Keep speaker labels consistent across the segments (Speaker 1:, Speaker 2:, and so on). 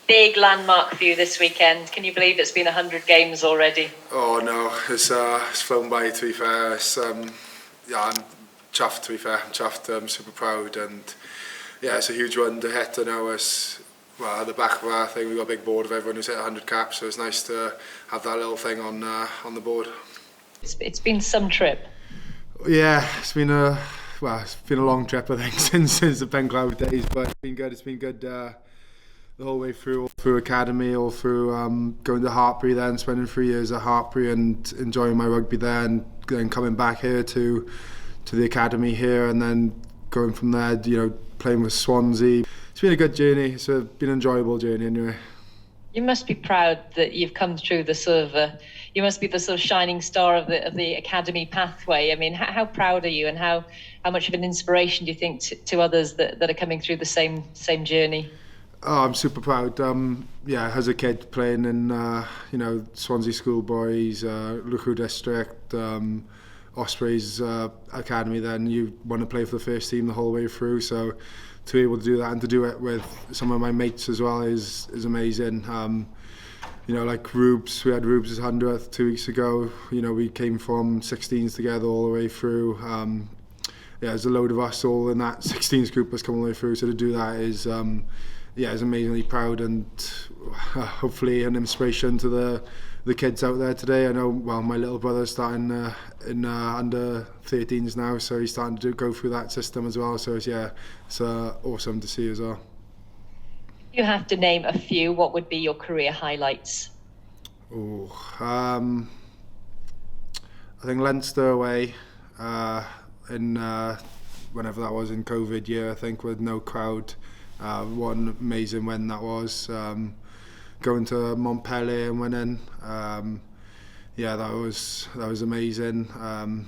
Speaker 1: Big landmark for you this weekend. Can you believe it's been 100 games already?
Speaker 2: Oh no, it's flown by, to be fair. I'm chuffed, to be fair. I'm chuffed, I'm super proud, and yeah, it's a huge run to hit. I know at the back of our thing we've got a big board of everyone who's hit 100 caps, so it's nice to have that little thing on the board.
Speaker 1: It's been some trip.
Speaker 2: Yeah, it's been a long trip, I think, since the Pencloud days, but it's been good the whole way through, all through academy, all through going to Hartpury, then spending 3 years at Hartpury and enjoying my rugby there, and then coming back here to the academy here, and then going from there, playing with Swansea. It's been a good journey. It's been an enjoyable journey anyway.
Speaker 1: You must be proud that you've come through the sort of you must be the sort of shining star of the academy pathway. I mean, how proud are you, and how much of an inspiration do you think to others that are coming through the same journey?
Speaker 2: Oh, I'm super proud. As a kid playing in Swansea schoolboys, Luchu District, Ospreys academy, then you want to play for the first team the whole way through. So to be able to do that and to do it with some of my mates as well is amazing. Like Rubes, we had Rubes' 100th 2 weeks ago. We came from 16s together all the way through. There's a load of us all in that 16s group that's come all the way through. So to do that is amazingly proud, and hopefully an inspiration to the kids out there today. I know, my little brother's starting in under 13s now, so he's starting to go through that system as well. So it's awesome to see as well.
Speaker 1: If you have to name a few, what would be your career highlights?
Speaker 2: I think Leinster away in whenever that was, in COVID year, I think, with no crowd. What an amazing win that was. Going to Montpellier and winning, that was amazing. I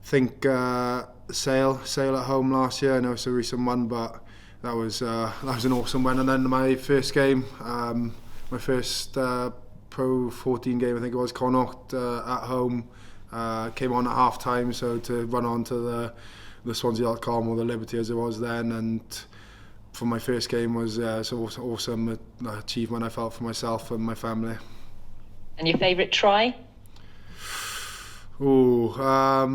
Speaker 2: think Sale at home last year. I know it's a recent one, but that was an awesome win. And then my first game, my first Pro 14 game, I think it was, Connacht at home, came on at half time. So to run on to the Swansea.com or the Liberty as it was then, and for my first game was so awesome achievement I felt for myself and my family.
Speaker 1: And your favourite try?
Speaker 2: I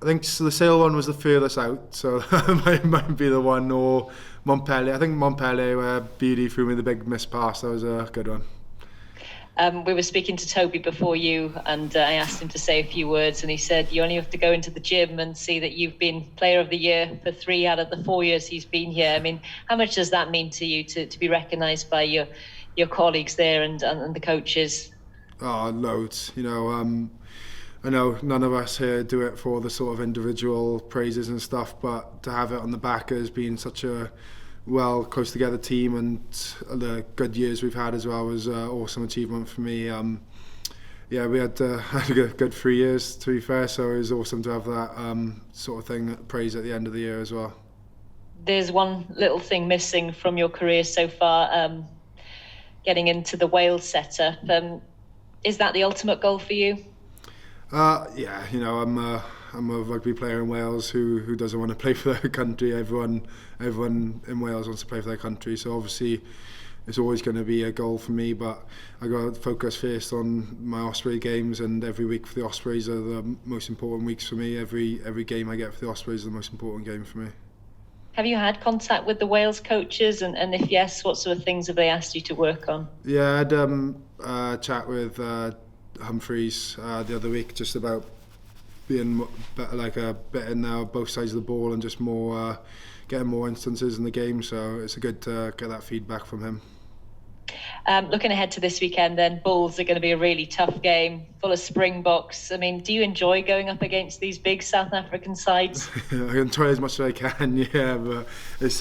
Speaker 2: think the Sale one was the furthest out, so that might be the one, or Montpellier. I think Montpellier, where Beattie threw me the big missed pass, that was a good one.
Speaker 1: We were speaking to Toby before you, and I asked him to say a few words, and he said you only have to go into the gym and see that you've been Player of the Year for 3 out of the 4 years he's been here. I mean, how much does that mean to you to be recognised by your colleagues there and the coaches?
Speaker 2: Oh, loads. I know none of us here do it for the sort of individual praises and stuff, but to have it on the back as being such a close together team, and the good years we've had as well was an awesome achievement for me. We had a good 3 years, to be fair, so it was awesome to have that sort of thing, praise at the end of the year as well. There's
Speaker 1: one little thing missing from your career so far, getting into the Wales setup. Is that the ultimate goal for you?
Speaker 2: I'm a rugby player in Wales who doesn't want to play for their country. Everyone in Wales wants to play for their country, so obviously it's always going to be a goal for me, but I got to focus first on my Osprey games, and every week for the Ospreys are the most important weeks for me. Every game I get for the Ospreys is the most important game for me.
Speaker 1: Have you had contact with the Wales coaches, and if yes, what sort of things have they asked you to work on?
Speaker 2: Yeah, I had a chat with Humphreys the other week, just about being like a bit in both sides of the ball, and just more getting more instances in the game, so it's good to get that feedback from him.
Speaker 1: Looking ahead to this weekend then, Bulls are going to be a really tough game, full of Springboks. I mean, do you enjoy going up against these big South African sides?
Speaker 2: I enjoy as much as I can, but it's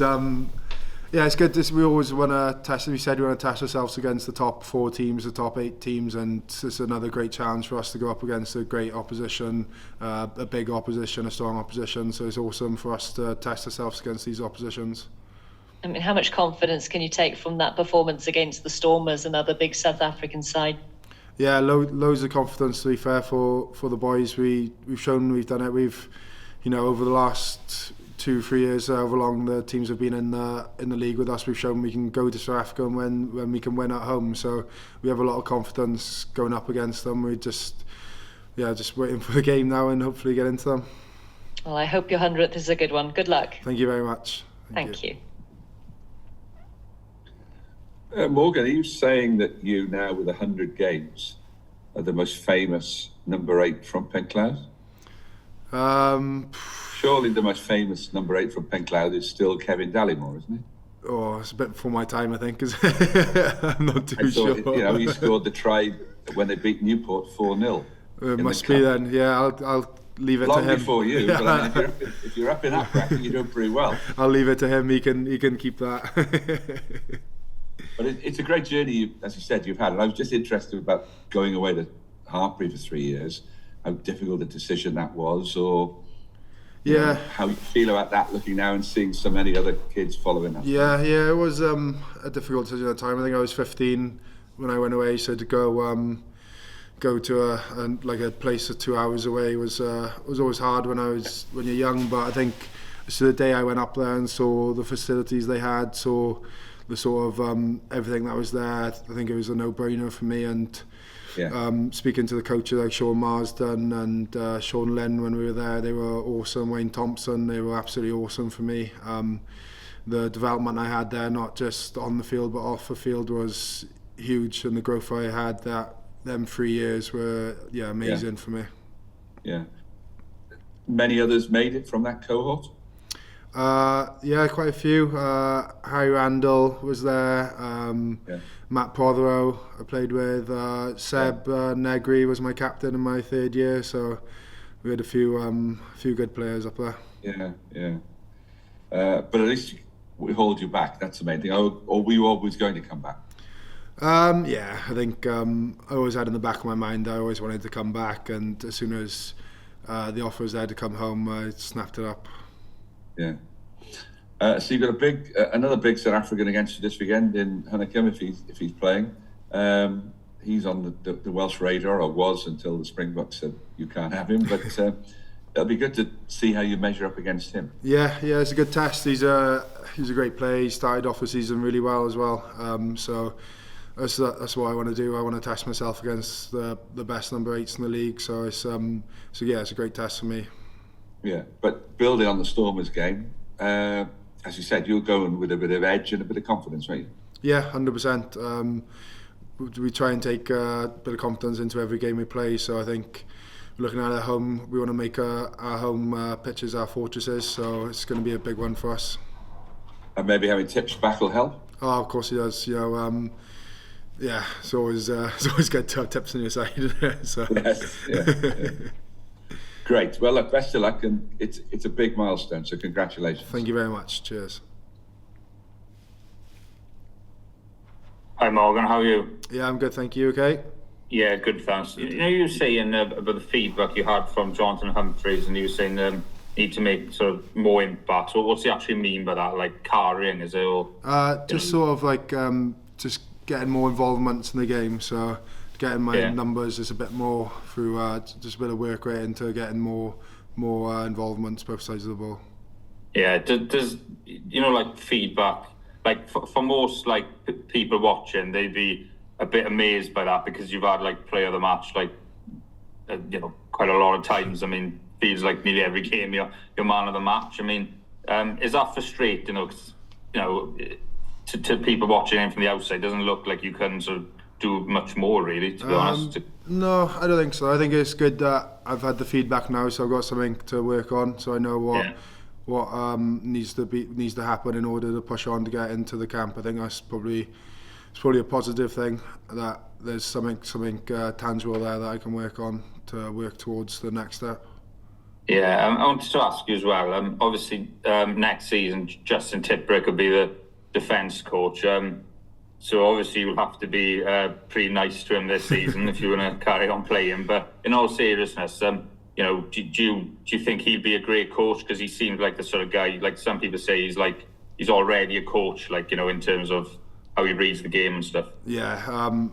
Speaker 2: good. We always want to test. We said we want to test ourselves against the top 4 teams, the top 8 teams, and it's another great challenge for us to go up against a great opposition, a big opposition, a strong opposition. So it's awesome for us to test ourselves against these oppositions.
Speaker 1: I mean, how much confidence can you take from that performance against the Stormers, another big South African side?
Speaker 2: Yeah, loads of confidence, to be fair, for the boys. We've shown we've done it. We've, over the last 2-3 years however long the teams have been in the league with us, we've shown we can go to South Africa when we can win at home. So we have a lot of confidence going up against them. We just waiting for the game now and hopefully get into them.
Speaker 1: Well, I hope your 100th is a good one. Good luck.
Speaker 2: Thank you very much.
Speaker 1: Thank you.
Speaker 3: Morgan, are you saying that you now, with 100 games, are the most famous number 8 from Pencloud? Surely the most famous number 8 from Pencloud is still Kevin Dallimore, isn't it?
Speaker 2: Oh, it's a bit before my time, I think. I'm not too sure.
Speaker 3: He scored the try when they beat Newport 4-0.
Speaker 2: It must be then. Yeah, I'll leave it to him.
Speaker 3: Long before you, but I mean, if you're up in that bracket, you're doing pretty well.
Speaker 2: I'll leave it to him. He can keep that.
Speaker 3: But it's a great journey, as you said, you've had. And I was just interested about going away to Hartpury for 3 years, how difficult a decision that was, or how you feel about that looking now and seeing so many other kids following that.
Speaker 2: Yeah, it was a difficult decision at the time. I think I was 15 when I went away, so to go to a place 2 hours away was always hard when you're young. But I think so the day I went up there and saw the facilities they had, saw the sort of everything that was there, I think it was a no-brainer for me. And speaking to the coaches like Sean Marsden and Sean Lynn when we were there, they were awesome. Wayne Thompson, they were absolutely awesome for me. The development I had there, not just on the field but off the field, was huge, and the growth I had them 3 years were amazing for me. Yeah.
Speaker 3: Many others made it from that cohort?
Speaker 2: Quite a few. Harry Randall was there. Matt Prothero I played with. Seb Negri was my captain in my 3rd year. So we had a few good players up there.
Speaker 3: But at least we hold you back. That's the main thing. Or were you always going to come back?
Speaker 2: I think I always had in the back of my mind I always wanted to come back, and as soon as the offer was there to come home, I snapped it up.
Speaker 3: Yeah. So you've got another big South African against you this weekend in Hunnikum if he's playing. He's on the Welsh radar, or was until the Springboks said you can't have him. But it'll be good to see how you measure up against him. Yeah,
Speaker 2: it's a good test. He's a great player. He started off the season really well as well. So that's what I want to do. I want to test myself against the best number 8s in the league. So it's a great test for me. Yeah,
Speaker 3: but building on the Stormers game, as you said, you're going with a bit of edge and a bit of confidence, right?
Speaker 2: Yeah, 100%. We try and take a bit of confidence into every game we play. So I think looking at our home, we want to make our home pitches our fortresses. So it's going to be a big one for us.
Speaker 3: And maybe having tips back will help.
Speaker 2: Oh, of course he does. It's always good to have tips on your side. So.
Speaker 3: Yes. Yeah. Great. Well, look, best of luck, and it's a big milestone, so congratulations.
Speaker 2: Thank you very much. Cheers.
Speaker 4: Hi, Morgan. How are you?
Speaker 2: Yeah, I'm good. Thank you. Okay?
Speaker 4: Yeah, good, thanks. You were saying about the feedback you had from Jonathan Humphreys, and you were saying need to make sort of more impact. So what's he actually mean by that? Like carrying, is it? Or
Speaker 2: just sort of like just getting more involvements in the game. So getting my numbers is a bit more through just a bit of work rate into getting more involvements both sides of the ball.
Speaker 4: Yeah, does like feedback, like for most like people watching, they'd be a bit amazed by that because you've had like player of the match like quite a lot of times. I mean, feels like nearly every game you're man of the match. I mean, is that frustrating? To people watching in from the outside, it doesn't look like you can sort of do much more, really, to be honest.
Speaker 2: No, I don't think so. I think it's good that I've had the feedback now, so I've got something to work on, so I know what needs to happen in order to push on to get into the camp. I think it's probably a positive thing that there's something tangible there that I can work on to work towards the next step.
Speaker 4: Yeah, I wanted to ask you as well. Obviously, next season, Justin Tipbrick will be the defence coach. So obviously you'll have to be pretty nice to him this season if you want to carry on playing. But in all seriousness, do you think he'll be a great coach? Because he seems like the sort of guy, like some people say, he's already a coach, in terms of how he reads the game and stuff.
Speaker 2: Yeah,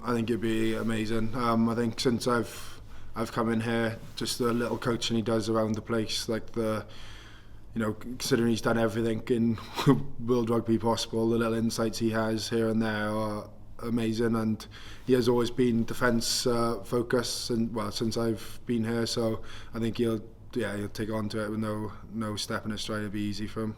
Speaker 2: I think he'd be amazing. I think since I've come in here, just the little coaching he does around the place, like the you know, considering he's done everything in world rugby possible, the little insights he has here and there are amazing, and he has always been defence focused, and well, since I've been here. So I think he'll take on to it with no step in his stride. It'll be easy for him.